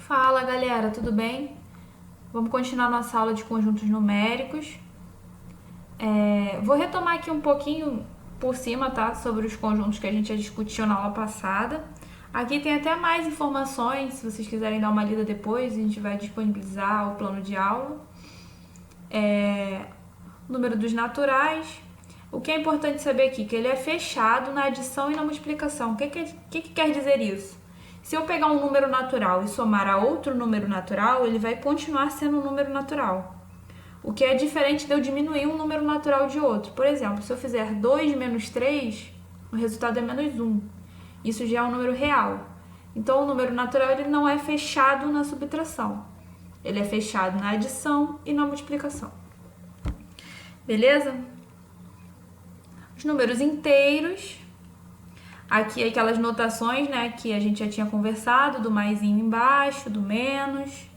Fala galera, tudo bem? Vamos continuar nossa aula de conjuntos numéricos. Vou retomar aqui um pouquinho por cima, tá? Sobre os conjuntos que a gente já discutiu na aula passada. Aqui tem até mais informações, se vocês quiserem dar uma lida depois, a gente vai disponibilizar o plano de aula. Número dos naturais. O que é importante saber aqui? Que ele é fechado na adição e na multiplicação. O que quer dizer isso? Se eu pegar um número natural e somar a outro número natural, ele vai continuar sendo um número natural. O que é diferente de eu diminuir um número natural de outro. Por exemplo, se eu fizer 2 menos 3, o resultado é menos 1. Isso já é um número real. Então, o número natural ele não é fechado na subtração. Ele é fechado na adição e na multiplicação. Beleza? Os números inteiros. Aqui aquelas notações, né, que a gente já tinha conversado, do maisinho embaixo, do menos.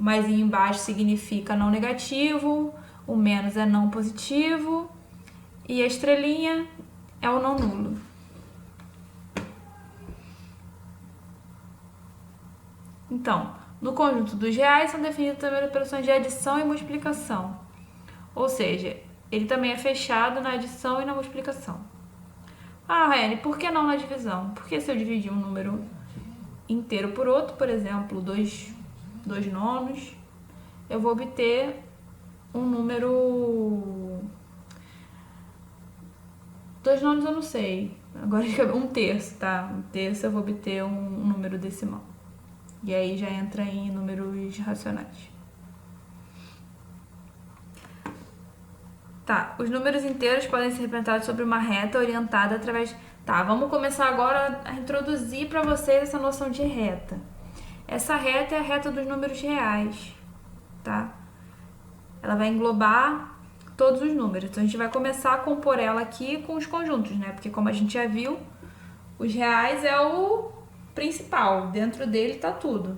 O maisinho embaixo significa não negativo, o menos é não positivo e a estrelinha é o não nulo. Então, no conjunto dos reais são definidas também operações de adição e multiplicação. Ou seja, ele também é fechado na adição e na multiplicação. Ah, Raiane, por que não na divisão? Porque se eu dividir um número inteiro por outro, por exemplo, 2 nonos, eu vou obter um número... 2 nonos eu não sei, agora um terço, tá? Um terço eu vou obter um número decimal. E aí já entra em números racionais. Tá, os números inteiros podem ser representados sobre uma reta orientada através... Tá, vamos começar agora a introduzir para vocês essa noção de reta. Essa reta é a reta dos números reais, tá? Ela vai englobar todos os números. Então, a gente vai começar a compor ela aqui com os conjuntos, né? Porque, como a gente já viu, os reais é o principal. Dentro dele tá tudo.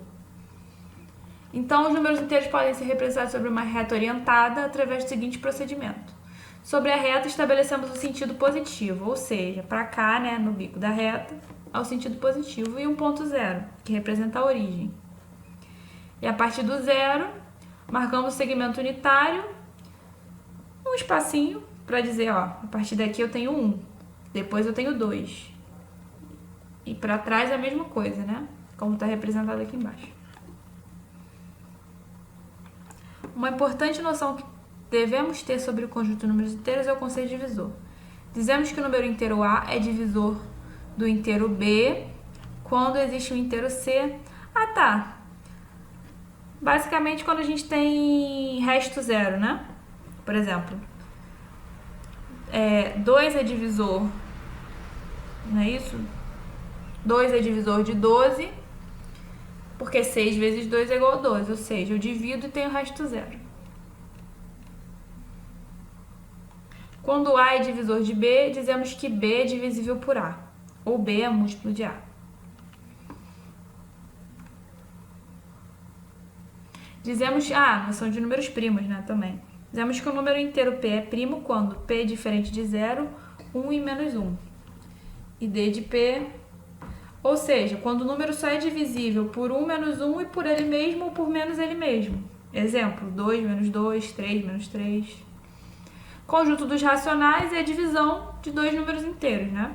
Então, os números inteiros podem ser representados sobre uma reta orientada através do seguinte procedimento. Sobre a reta, estabelecemos o sentido positivo, ou seja, para cá, né, no bico da reta, é o sentido positivo e um ponto zero, que representa a origem. E a partir do zero, marcamos o segmento unitário, um espacinho para dizer, ó, a partir daqui eu tenho 1, depois eu tenho 2. E para trás é a mesma coisa, né? Como está representado aqui embaixo. Uma importante noção que devemos ter sobre o conjunto de números inteiros é o conceito divisor. Dizemos que o número inteiro A é divisor do inteiro B quando existe um inteiro C. Ah, tá. Basicamente quando a gente tem resto zero, né? Por exemplo, 2 é divisor, não é isso? 2 é divisor de 12, porque 6 vezes 2 é igual a 12, ou seja, eu divido e tenho resto zero. Quando A é divisor de B, dizemos que B é divisível por A, ou B é múltiplo de A. Dizemos, noção de números primos, né, também. Dizemos que o número inteiro P é primo quando P é diferente de 0, 1 e menos 1. E D de P, ou seja, quando o número só é divisível por 1 menos 1 e por ele mesmo ou por menos ele mesmo. Exemplo, 2 menos 2, 3 menos 3... Conjunto dos racionais é a divisão de dois números inteiros, né?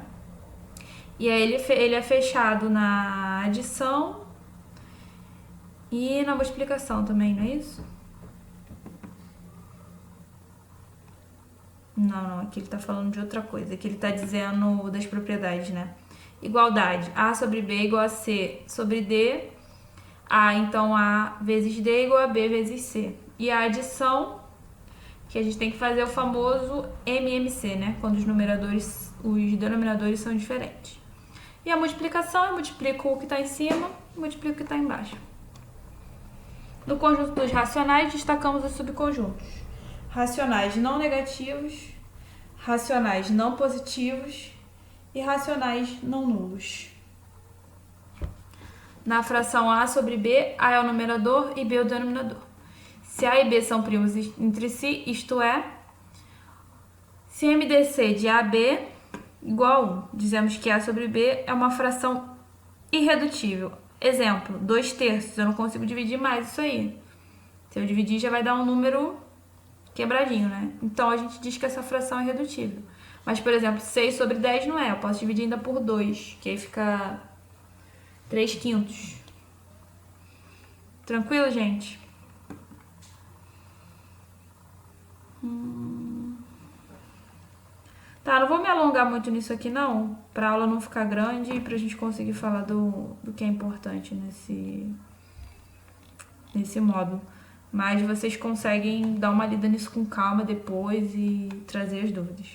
E aí ele é fechado na adição e na multiplicação também, não é isso? Não, aqui ele tá falando de outra coisa. Aqui ele tá dizendo das propriedades, né? Igualdade. A sobre B igual a C sobre D. Então A vezes D igual a B vezes C. E a adição, que a gente tem que fazer o famoso MMC, né? Quando os denominadores são diferentes. E a multiplicação, eu multiplico o que está em cima e multiplico o que está embaixo. No conjunto dos racionais, destacamos os subconjuntos. Racionais não negativos, racionais não positivos e racionais não nulos. Na fração A sobre B, A é o numerador e B é o denominador. Se A e B são primos entre si, isto é, se MDC de AB igual a 1, dizemos que A sobre B é uma fração irredutível. Exemplo, 2/3. Eu não consigo dividir mais isso aí. Se eu dividir, já vai dar um número quebradinho, né? Então, a gente diz que essa fração é redutível. Mas, por exemplo, 6/10 não é. Eu posso dividir ainda por 2, que aí fica 3/5. Tranquilo, gente? Tá, não vou me alongar muito nisso aqui não, pra aula não ficar grande e pra gente conseguir falar do que é importante nesse módulo. Mas vocês conseguem dar uma lida nisso com calma depois e trazer as dúvidas.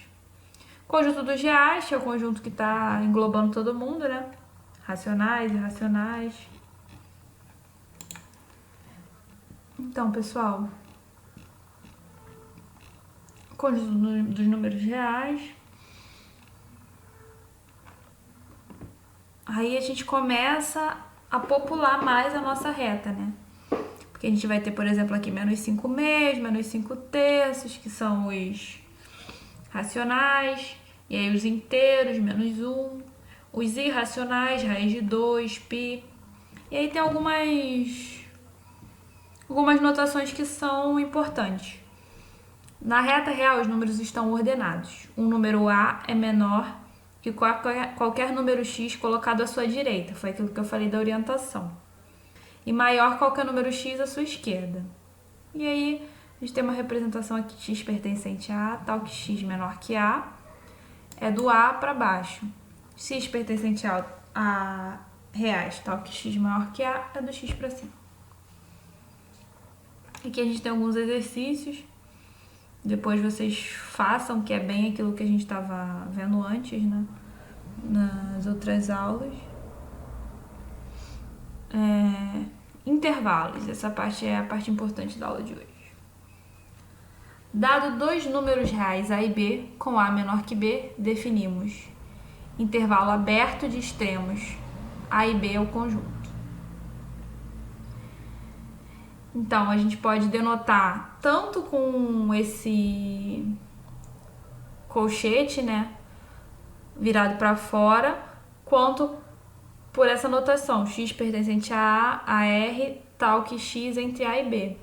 Conjunto dos reais, que é o conjunto que tá englobando todo mundo, né? Racionais, irracionais. Então, pessoal, conjunto dos números reais. Aí a gente começa a popular mais a nossa reta, né? Porque a gente vai ter, por exemplo, aqui -5/2, -5/3, que são os racionais. E aí os inteiros, -1. Os irracionais, raiz de 2, π. E aí tem algumas notações que são importantes. Na reta real, os números estão ordenados. Um número A é menor que qualquer número x colocado à sua direita. Foi aquilo que eu falei da orientação. E maior qualquer número x à sua esquerda. E aí, a gente tem uma representação aqui, x pertencente a A, tal que x menor que A, é do A para baixo. X pertencente a reais, tal que x maior que A, é do x para cima. Aqui a gente tem alguns exercícios. Depois vocês façam, que é bem aquilo que a gente estava vendo antes, né? Nas outras aulas. Intervalos. Essa parte é a parte importante da aula de hoje. Dado dois números reais A e B, com A menor que B, definimos intervalo aberto de extremos. A e B é o conjunto. Então, a gente pode denotar tanto com esse colchete, né, virado para fora, quanto por essa notação, x pertencente a A, a R, tal que x entre A e B.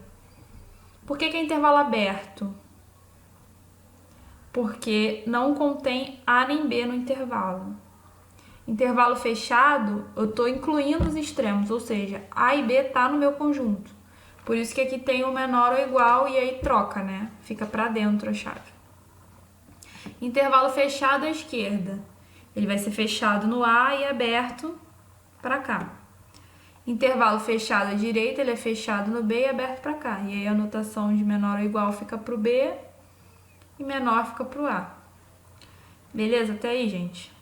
Por que é intervalo aberto? Porque não contém A nem B no intervalo. Intervalo fechado, eu estou incluindo os extremos, ou seja, A e B tá no meu conjunto. Por isso que aqui tem o menor ou igual e aí troca, né? Fica para dentro a chave. Intervalo fechado à esquerda. Ele vai ser fechado no A e aberto para cá. Intervalo fechado à direita, ele é fechado no B e aberto para cá. E aí a notação de menor ou igual fica para o B e menor fica para o A. Beleza? Até aí, gente.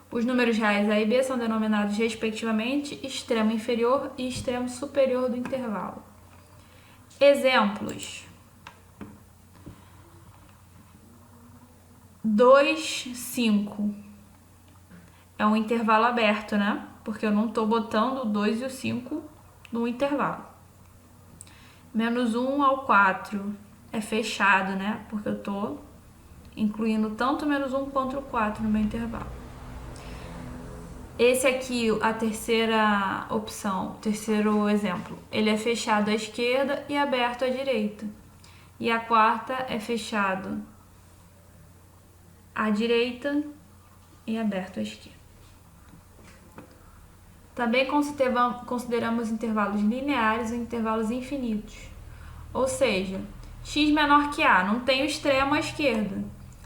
Os números reais A e B são denominados respectivamente extremo inferior e extremo superior do intervalo. Exemplos. 2, 5. É um intervalo aberto, né? Porque eu não estou botando o 2 e o 5 no intervalo. -1 ao 4 é fechado, né? Porque eu estou incluindo tanto o -1 quanto o 4 no meu intervalo. Esse aqui, a terceira opção, o terceiro exemplo, ele é fechado à esquerda e aberto à direita. E a quarta é fechado à direita e aberto à esquerda. Também consideramos intervalos lineares e intervalos infinitos. Ou seja, x menor que A, não tem o extremo à esquerda.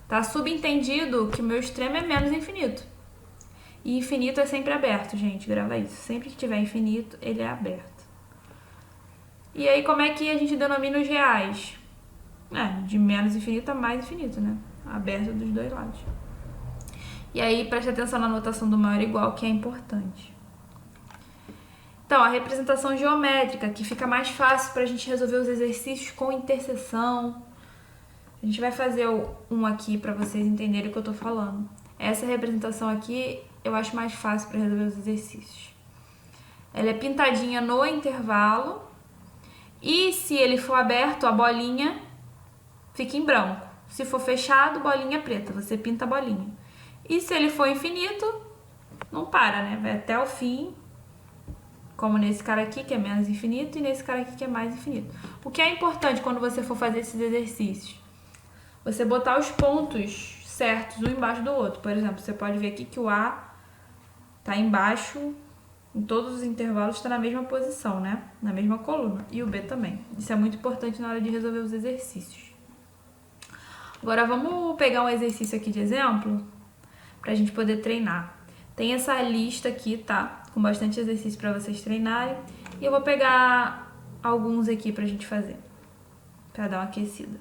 Tá subentendido que o meu extremo é menos infinito. E infinito é sempre aberto, gente, grava isso. Sempre que tiver infinito, ele é aberto. E aí, como é que a gente denomina os reais? De menos infinito a mais infinito, né? Aberto dos dois lados. E aí, preste atenção na notação do maior igual, que é importante. Então, a representação geométrica, que fica mais fácil para a gente resolver os exercícios com interseção. A gente vai fazer um aqui para vocês entenderem o que eu tô falando. Essa representação aqui eu acho mais fácil para resolver os exercícios. Ela é pintadinha no intervalo e se ele for aberto, a bolinha fica em branco. Se for fechado, bolinha preta, você pinta a bolinha. E se ele for infinito, não para, né? Vai até o fim, como nesse cara aqui, que é menos infinito, e nesse cara aqui, que é mais infinito. O que é importante quando você for fazer esses exercícios? Você botar os pontos certos, um embaixo do outro. Por exemplo, você pode ver aqui que o A tá embaixo, em todos os intervalos está na mesma posição, né? Na mesma coluna. E o B também. Isso é muito importante na hora de resolver os exercícios. Agora vamos pegar um exercício aqui de exemplo, pra gente poder treinar. Tem essa lista aqui, tá? Com bastante exercício para vocês treinarem. E eu vou pegar alguns aqui pra gente fazer, pra dar uma aquecida.